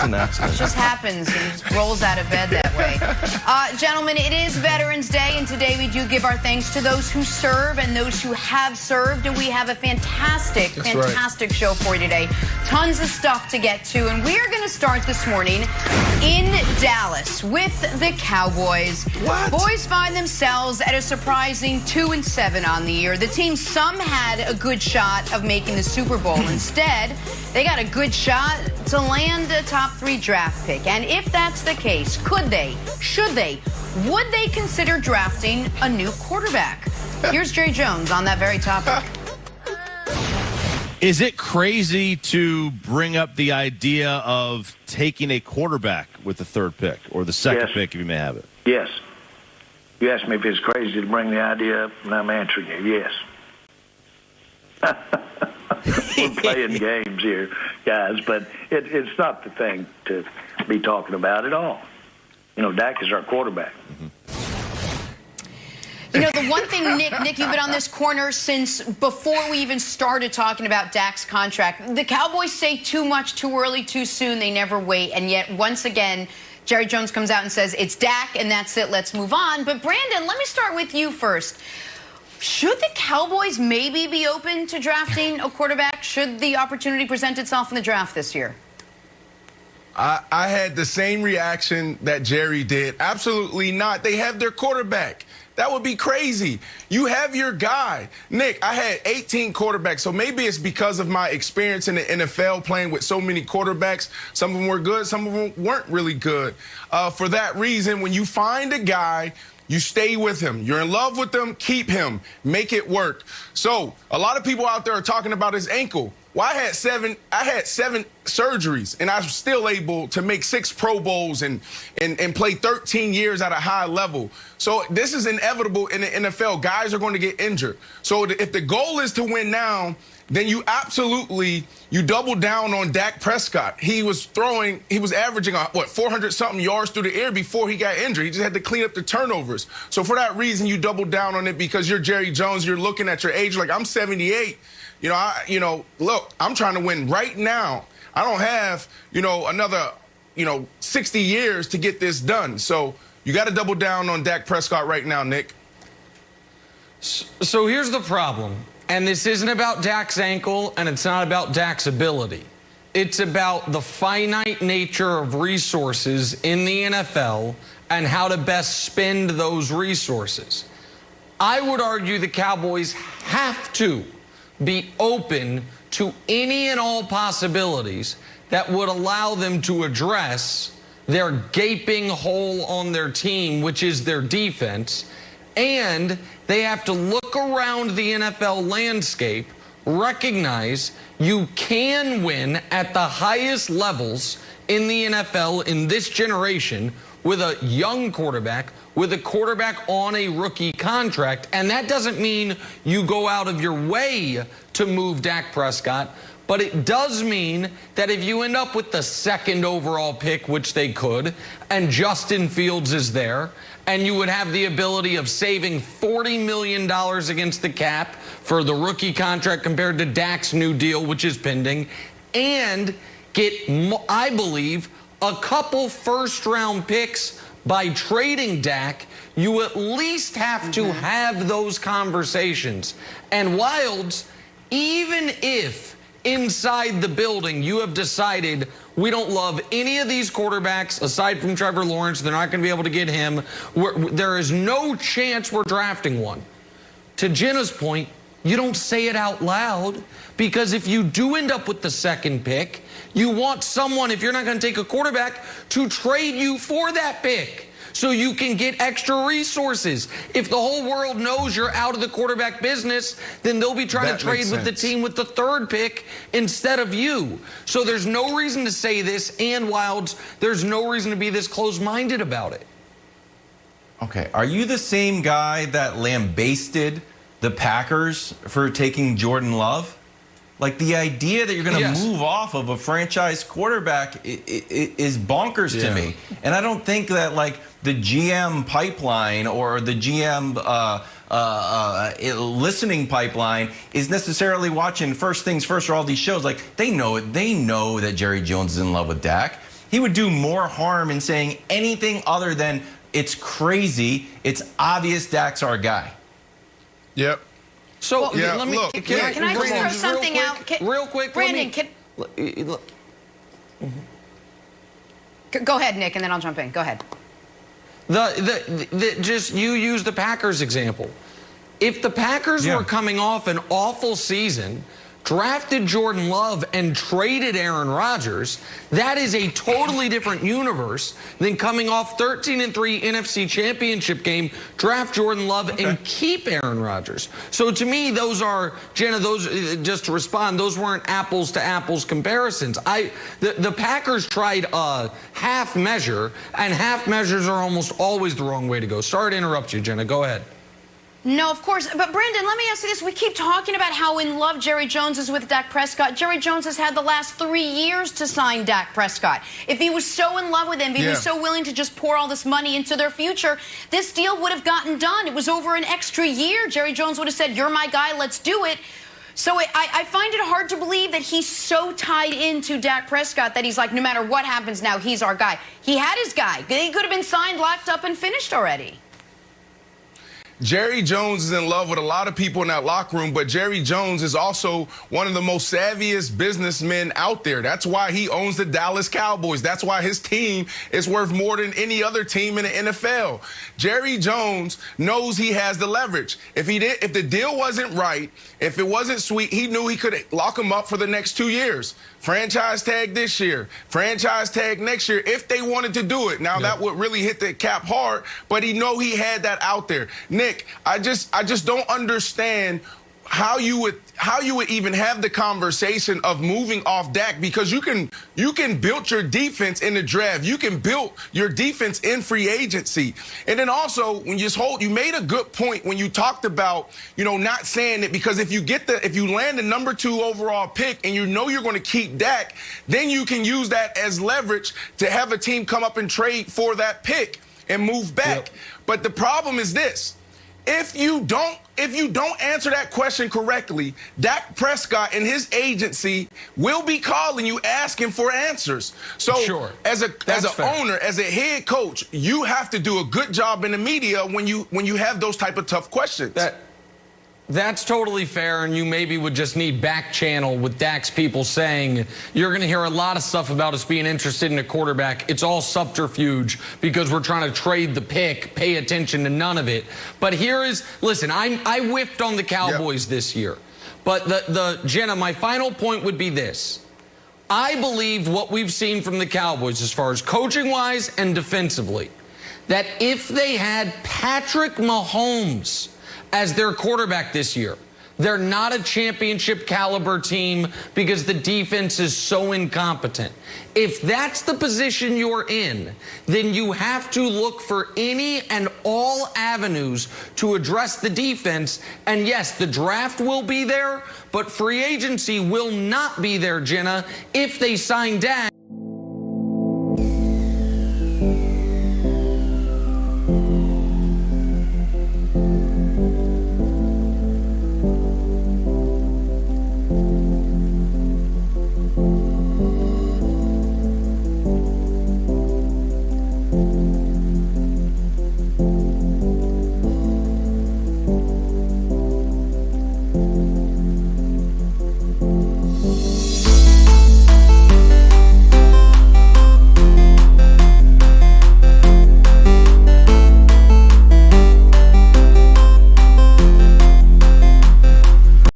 an accident. It just happens. He just rolls out of bed that way. Gentlemen, it is Veterans Day, and today we do give our thanks to those who serve and those who have served. And we have a fantastic show for you today. Tons of stuff to get to, and we are going to start this morning in Dallas with the Cowboys. What? Boys find themselves at a surprising 2-7 on the year. The team some had a good shot of making the Super Bowl. Instead, they got a good shot to land a top 3 draft pick. And if that's the case, could they, should they, would they consider drafting a new quarterback? Here's Jerry Jones on that very topic. Is it crazy to bring up the idea of taking a quarterback with the 3rd pick or the 2nd pick if you may have it? Yes. You asked me if it's crazy to bring the idea up, and I'm answering you, yes. We're playing games here, guys, but it's not the thing to be talking about at all. You know, Dak is our quarterback. You know, the one thing, Nick, you've been on this corner since before we even started talking about Dak's contract. The Cowboys say too much, too early, too soon. They never wait. And yet, once again, Jerry Jones comes out and says, it's Dak, and that's it. Let's move on. But, Brandon, let me start with you first. Should the Cowboys maybe be open to drafting a quarterback? Should the opportunity present itself in the draft this year? I had the same reaction that Jerry did. Absolutely not. They have their quarterback. That would be crazy. You have your guy. Nick, I had 18 quarterbacks, so maybe it's because of my experience in the NFL playing with so many quarterbacks. Some of them were good, some of them weren't really good. For that reason, when you find a guy, you stay with him. You're in love with him, keep him, make it work. So a lot of people out there are talking about his ankle. Well, I had seven surgeries, and I was still able to make 6 Pro Bowls and play 13 years at a high level. So this is inevitable in the NFL. Guys are going to get injured. So if the goal is to win now, then you double down on Dåk Prescott. He was averaging, 400-something yards through the air before he got injured. He just had to clean up the turnovers. So for that reason, you double down on it because you're Jerry Jones. You're looking at your age like, I'm 78. Look, I'm trying to win right now. I don't have, another, 60 years to get this done. So you got to double down on Dåk Prescott right now, Nick. So here's the problem. And this isn't about Dak's ankle, and it's not about Dak's ability. It's about the finite nature of resources in the NFL and how to best spend those resources. I would argue the Cowboys have to be open to any and all possibilities that would allow them to address their gaping hole on their team, which is their defense. And they have to look around the NFL landscape, recognize you can win at the highest levels in the NFL in this generation with a young quarterback, with a quarterback on a rookie contract. And that doesn't mean you go out of your way to move Dåk Prescott, but it does mean that if you end up with the 2nd overall pick, which they could, and Justin Fields is there, and you would have the ability of saving $40 million against the cap for the rookie contract compared to Dak's new deal, which is pending, and get, I believe, a couple first-round picks by trading Dak, you at least have to have those conversations. And Wilds, even if inside the building you have decided we don't love any of these quarterbacks aside from Trevor Lawrence, they're not going to be able to get him, there is no chance we're drafting one. To Jenna's point, you don't say it out loud, because if you do end up with the 2nd pick, you want someone, if you're not going to take a quarterback, to trade you for that pick so you can get extra resources. If the whole world knows you're out of the quarterback business, then they'll be trying to trade with the team with the 3rd pick instead of you. So there's no reason to say this, and Wilds, there's no reason to be this close-minded about it. Okay, are you the same guy that lambasted the Packers for taking Jordan Love? Like, the idea that you're going to move off of a franchise quarterback is bonkers to me. And I don't think that, like, the GM pipeline or the GM listening pipeline is necessarily watching First Things First or all these shows. Like, they know it. They know that Jerry Jones is in love with Dak. He would do more harm in saying anything other than it's crazy. It's obvious Dak's our guy. Yep. So Yeah, let me. look, Can I just throw something out? Real quick, Brandon, go ahead, Nick, and then I'll jump in. Go ahead. Just you use the Packers example. If the Packers were coming off an awful season, drafted Jordan Love and traded Aaron Rodgers, that is a totally different universe than coming off 13-3 NFC Championship game, draft Jordan Love and keep Aaron Rodgers. So to me, those are, Jenna, those, just to respond, those weren't apples to apples comparisons. The Packers tried a half measure, and half measures are almost always the wrong way to go. Sorry to interrupt you, Jenna. Go ahead. No, of course. But, Brandon, let me ask you this. We keep talking about how in love Jerry Jones is with Dak Prescott. Jerry Jones has had the last 3 years to sign Dak Prescott. If he was so in love with him, if he was so willing to just pour all this money into their future, this deal would have gotten done. It was over an extra year. Jerry Jones would have said, you're my guy, let's do it. So I find it hard to believe that he's so tied into Dak Prescott that he's like, no matter what happens now, he's our guy. He had his guy. He could have been signed, locked up, and finished already. Jerry Jones is in love with a lot of people in that locker room, but Jerry Jones is also one of the most savviest businessmen out there. That's why he owns the Dallas Cowboys. That's why his team is worth more than any other team in the NFL. Jerry Jones knows he has the leverage. If the deal wasn't right, if it wasn't sweet, he knew he could lock him up for the next 2 years. Franchise tag this year, franchise tag next year, if they wanted to do it. Now, that would really hit the cap hard, but he know he had that out there. Nick, I just don't understand how you would even have the conversation of moving off Dak, because you can build your defense in the draft. You can build your defense in free agency. And then also, when you made a good point when you talked about, not saying it, because if you land the number 2 overall pick and you know you're going to keep Dak, then you can use that as leverage to have a team come up and trade for that pick and move back. But the problem is this. If you don't answer that question correctly, Dak Prescott and his agency will be calling you asking for answers. So as an owner, as a head coach, you have to do a good job in the media when you have those type of tough questions. That's totally fair, and you maybe would just need back channel with Dak's people saying, you're going to hear a lot of stuff about us being interested in a quarterback. It's all subterfuge because we're trying to trade the pick. Pay attention to none of it. But listen, I whiffed on the Cowboys this year. But Jenna, my final point would be this. I believe what we've seen from the Cowboys as far as coaching-wise and defensively, that if they had Patrick Mahomes as their quarterback this year, they're not a championship caliber team because the defense is so incompetent. If that's the position you're in, then you have to look for any and all avenues to address the defense. And yes, the draft will be there, but free agency will not be there, Jenna, if they sign Dak.